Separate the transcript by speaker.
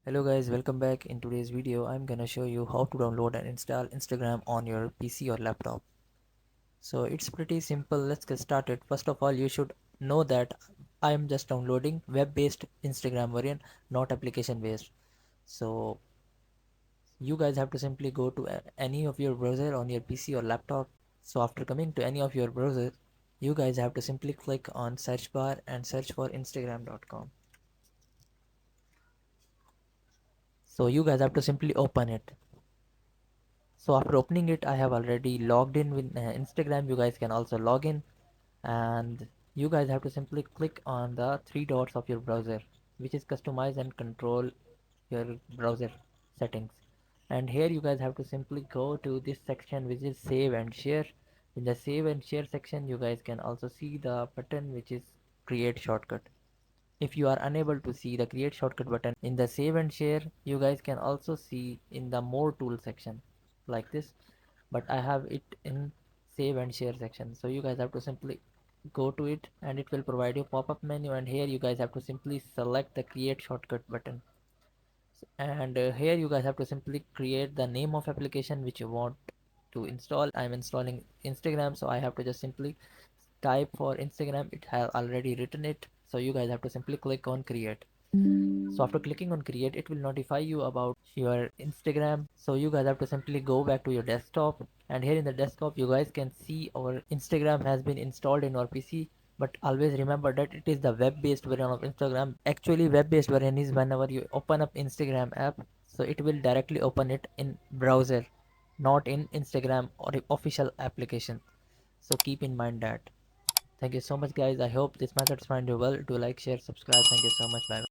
Speaker 1: Hello guys, welcome back. In today's video I'm gonna show you how to download and install Instagram on your PC or laptop. So it's pretty simple. Let's get started. First of all, you should know that I am just downloading web-based Instagram variant, not application based. So you guys have to simply go to any of your browser on your PC or laptop. So after coming to any of your browser, you guys have to simply click on search bar and search for instagram.com. So you guys have to simply open it. So after opening it, I have already logged in with Instagram. You guys can also log in, and you guys have to simply click on the three dots of your browser, which is customize and control your browser settings. And here you guys have to simply go to this section which is save and share. In the save and share section, you guys can also see the button which is create shortcut. If you are unable to see the create shortcut button in the save and share, you guys can also see in the more tool section like this, but I have it in save and share section. So you guys have to simply go to it and it will provide you pop-up menu, and here you guys have to simply select the create shortcut button. And here you guys have to simply create the name of application which you want to install. I'm installing Instagram, so I have to just simply type for Instagram. It has already written it, so you guys have to simply click on create. So after clicking on create, it will notify you about your Instagram. So you guys have to simply go back to your desktop, and here in the desktop you guys can see our Instagram has been installed in our PC. But always remember that it is the web-based version of Instagram. Actually, web-based version is whenever you open up Instagram app, so it will directly open it in browser, not in Instagram or official application. So keep in mind that. Thank you so much guys. I hope this method find you well. Do like, share, subscribe. Thank you so much. Bye.